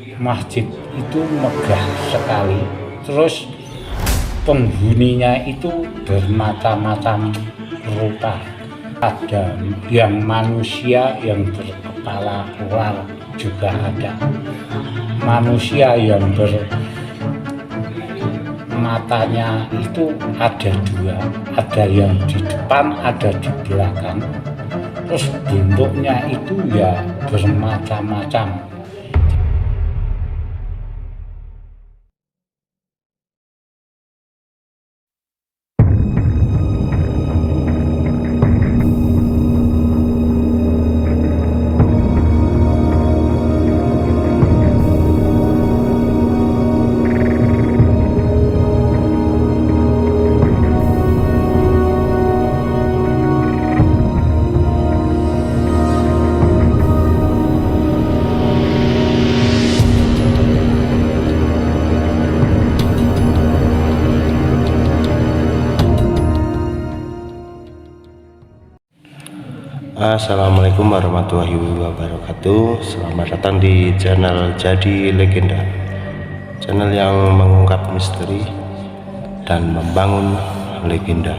Masjid itu megah sekali, terus penghuninya itu bermacam-macam rupa. Ada yang manusia yang berkepala ular juga ada, manusia yang matanya itu ada dua, ada yang di depan, ada di belakang. Terus bentuknya itu ya bermacam-macam. Assalamualaikum warahmatullahi wabarakatuh. Selamat datang di channel Jadi Legenda, channel yang mengungkap misteri dan membangun legenda.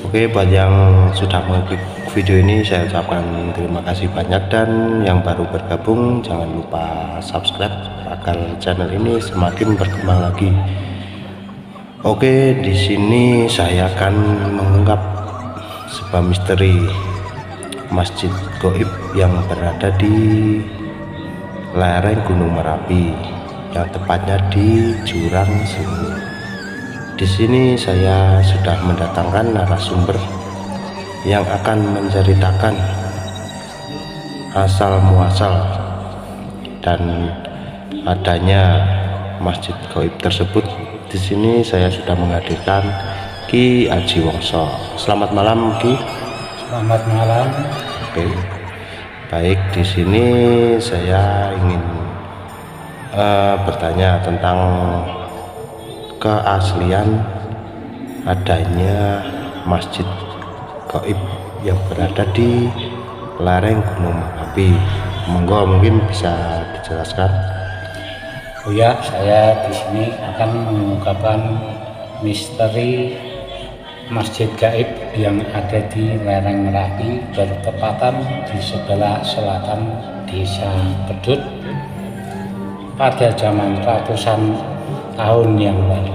Oke, buat yang sudah mengikuti video ini saya ucapkan terima kasih banyak, dan yang baru bergabung jangan lupa subscribe agar channel ini semakin berkembang lagi. Oke, di sini saya akan mengungkap sebuah misteri masjid gaib yang berada di lereng Gunung Merapi, yang tepatnya di Jurang Sewu. Di sini saya sudah mendatangkan narasumber yang akan menceritakan asal muasal dan adanya masjid gaib tersebut. Di sini saya sudah menghadirkan Ki Aji Wongso. Selamat malam, Ki. Selamat malam. Oke, baik. Di sini saya ingin bertanya tentang keaslian adanya masjid gaib yang berada di lereng Gunung Merapi. Monggo, mungkin bisa dijelaskan. Oh ya, saya di sini akan mengungkapkan misteri masjid gaib yang ada di lereng Merapi, bertepatan di sebelah selatan Desa Pedut. Pada zaman ratusan tahun yang lalu,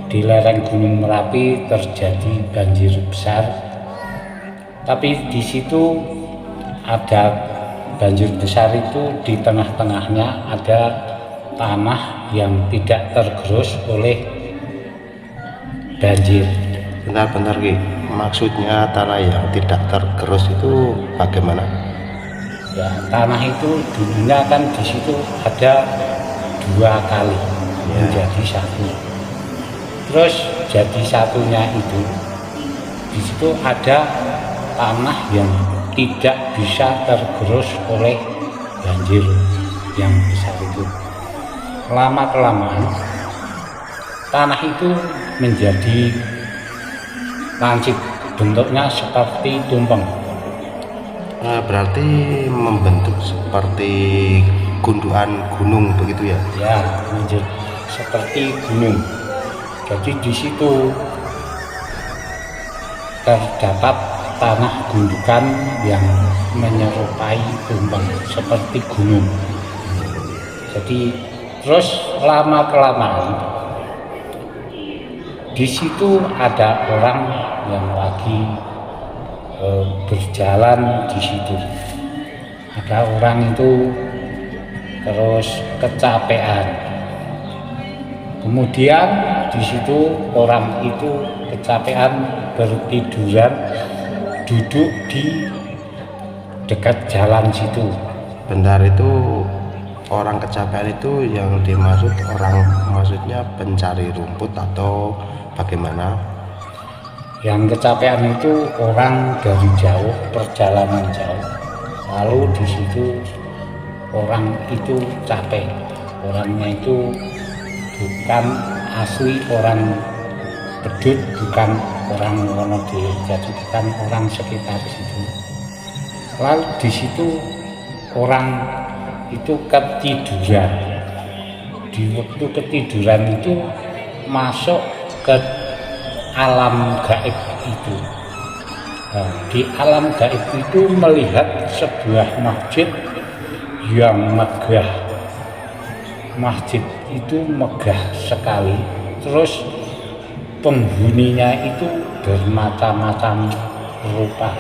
di lereng Gunung Merapi terjadi banjir besar, tapi di situ ada banjir besar itu, di tengah-tengahnya ada tanah yang tidak tergerus oleh banjir. Bentar Ki, maksudnya tanah yang tidak tergerus itu bagaimana? Ya, tanah itu dulunya kan di situ ada dua kali menjadi satu. Terus jadi satunya itu di situ ada tanah yang tidak bisa tergerus oleh banjir yang besar itu. Lama-kelamaan tanah itu menjadi lancip, bentuknya seperti tumpeng. Berarti membentuk seperti gundukan gunung begitu ya? Ya, menjadi seperti gunung. Jadi di situ terdapat tanah gundukan yang menyerupai tumpeng seperti gunung. Jadi terus lama-kelamaan di situ ada orang yang lagi berjalan di situ. Ada orang itu terus kecapean. Kemudian di situ orang itu kecapean bertiduran, duduk di dekat jalan situ. Bentar, itu orang kecapean itu yang dimaksud orang, maksudnya pencari rumput atau bagaimana? Yang kecapean itu orang dari jauh, perjalanan jauh, lalu di situ orang itu capek. Orangnya itu bukan asli orang Pedut, bukan orang Wonodeyo, jadi bukan orang sekitar situ. Lalu di situ orang itu ketiduran. Di waktu ketiduran itu masuk ke alam gaib itu. Nah, di alam gaib itu melihat sebuah masjid yang megah. Masjid itu megah sekali. Terus penghuninya itu bermacam-macam rupa.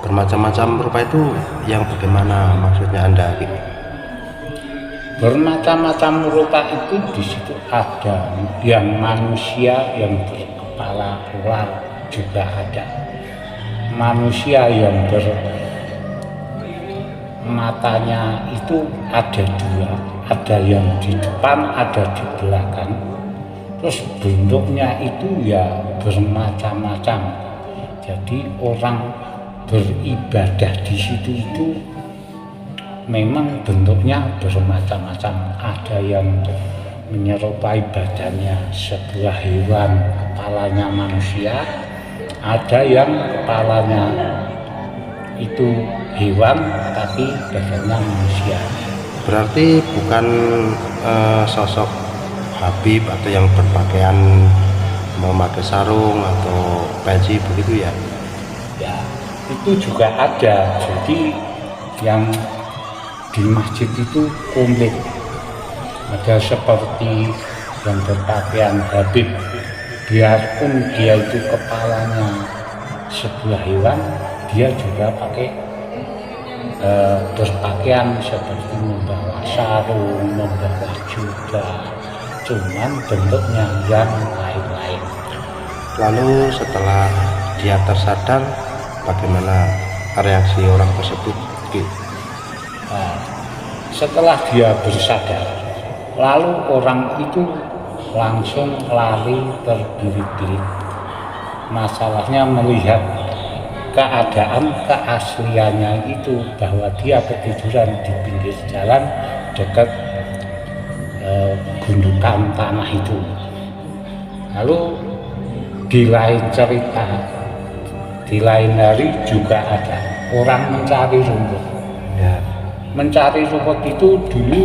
Bermacam-macam rupa itu yang bagaimana maksudnya Anda gitu? Bermacam-macam rupa itu di situ ada yang manusia yang berkepala ular juga ada. Manusia yang matanya itu ada dua, ada yang di depan, ada di belakang. Terus bentuknya itu ya bermacam-macam. Jadi orang beribadah di situ itu memang bentuknya bermacam-macam. Ada yang menyerupai badannya sebuah hewan, kepalanya manusia. Ada yang kepalanya itu hewan tapi badannya manusia. Berarti bukan sosok Habib atau yang berpakaian memakai sarung atau peci begitu ya? Ya, itu juga ada. Jadi yang di masjid itu komplit. Ada seperti yang berpakaian Habib, biarpun dia itu kepalanya sebuah hewan, dia juga pakai berpakaian seperti membawa sarung, membawa jubah, cuman bentuknya yang lain-lain. Lalu setelah dia tersadar, bagaimana reaksi orang tersebut? Nah, setelah dia bersadar, lalu orang itu langsung lari terbirit-birit. Masalahnya melihat keadaan keasliannya itu bahwa dia ketiduran di pinggir jalan dekat gundukan tanah itu. Lalu di lain cerita, di lain hari juga ada orang mencari rumput. Ya. Mencari rumput itu dulu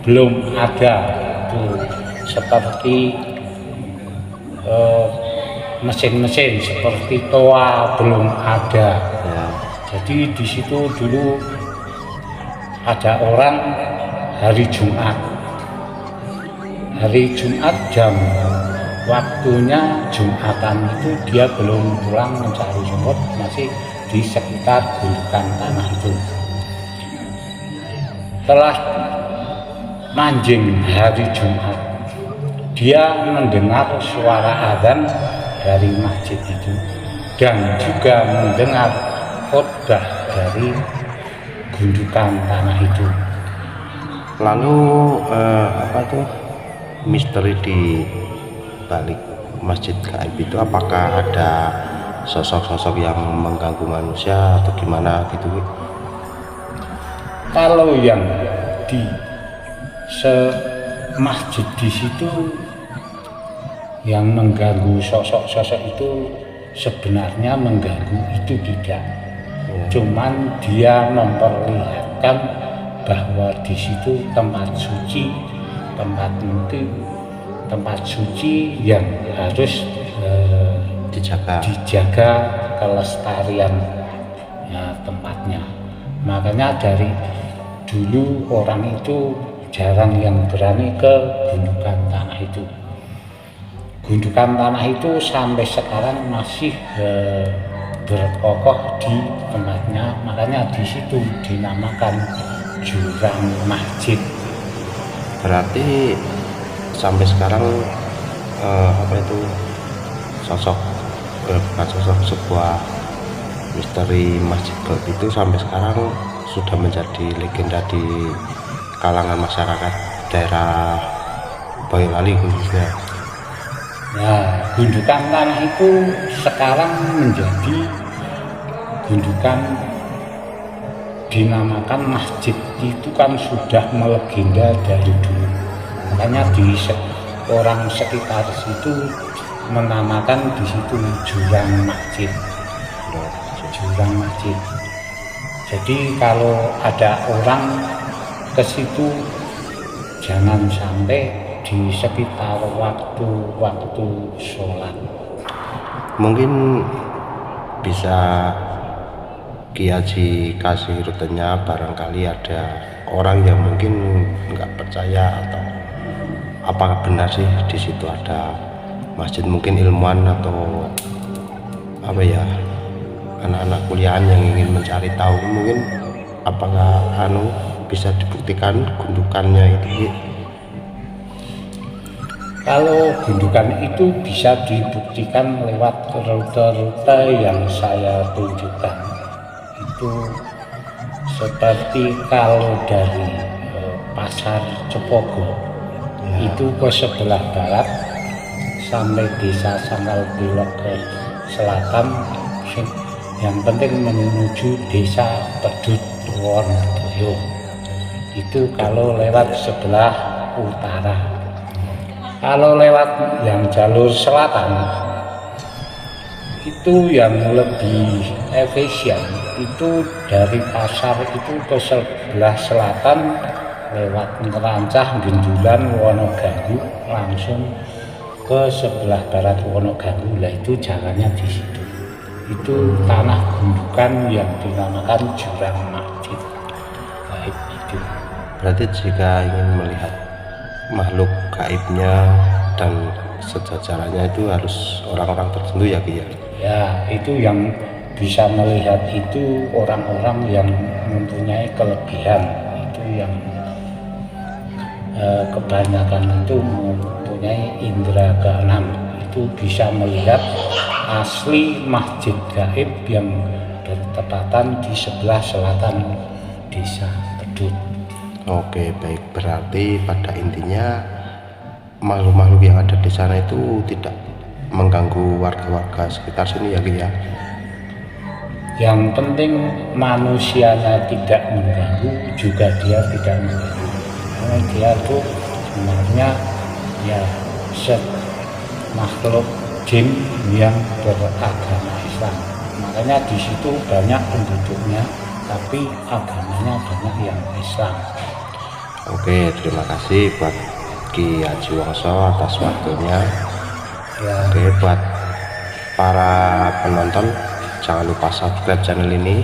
belum ada tuh, seperti mesin-mesin seperti toa belum ada. Ya. Jadi di situ dulu ada orang hari Jumat. Hari Jumat jam waktunya Jumatan itu dia belum pulang mencari rumput, masih di sekitar gundukan tanah itu. Setelah manjing hari Jumat, dia mendengar suara adzan dari masjid itu dan juga mendengar khotbah dari gundukan tanah itu. Lalu apa tuh misteri di balik masjid gaib itu? Apakah ada sosok-sosok yang mengganggu manusia atau gimana gitu? Kalau yang di masjid di situ yang mengganggu sosok-sosok itu sebenarnya mengganggu itu tidak. Cuman dia memperlihatkan bahwa di situ tempat suci, tempat suci yang harus dijaga kelestarian tempatnya. Makanya dari dulu orang itu jarang yang berani ke gundukan tanah itu. Gundukan tanah itu sampai sekarang masih berkokoh di tempatnya, makanya di situ dinamakan jurang masjid. Berarti sampai sekarang apa itu sosok sebuah misteri masjid gaib itu sampai sekarang sudah menjadi legenda di kalangan masyarakat daerah Boyolali khususnya. Nah, gundukan tanah itu sekarang menjadi gundukan dinamakan masjid, itu kan sudah melegenda dari dulu. Makanya di orang sekitar situ menamakan di situ jurang masjid. Jurang masjid. Jadi kalau ada orang ke situ jangan sampai di sekitar waktu sholat. Mungkin bisa Ki Haji kasih rutenya, barangkali ada orang yang mungkin nggak percaya, atau apakah benar sih di situ ada masjid, mungkin ilmuwan atau apa ya, anak-anak kuliahan yang ingin mencari tahu, mungkin apakah bisa dibuktikan gundukannya itu? Kalau gundukan itu bisa dibuktikan lewat rute-rute yang saya tunjukkan. Itu seperti kalau dari Pasar Cepogo itu ke sebelah barat sampai desa Sangkal belok ke selatan, yang penting menuju desa Pedut Wonodoyo. Itu kalau lewat sebelah utara. Kalau lewat yang jalur selatan itu yang lebih efisien, itu dari pasar itu ke sebelah selatan lewat Ngerancah, Gendulan, Wonoganggu langsung ke sebelah barat Wonoganggu. Lah itu jalannya di situ. Itu tanah gundukan yang dinamakan Jurang Masjid. Baik itu. Berarti jika ingin melihat makhluk gaibnya dan sejajarannya itu harus orang-orang tertentu ya Ki ya? Ya, itu yang bisa melihat itu orang-orang yang mempunyai kelebihan. Itu yang kebanyakan itu mempunyai indera keenam, itu bisa melihat asli masjid gaib yang bertepatan di sebelah selatan desa Pedut. Oke, baik, berarti pada intinya makhluk-makhluk yang ada di sana itu tidak mengganggu warga-warga sekitar sini ya Ki ya? Yang penting manusianya tidak mengganggu, juga dia tidak mengganggu. Karena dia itu sebenarnya ya makhluk jin yang beragama Islam. Makanya di situ banyak penduduknya, tapi agamanya banyak yang Islam. Oke, terima kasih buat Ki Haji Wongso atas waktunya. Ya. Oke, buat para penonton jangan lupa subscribe channel ini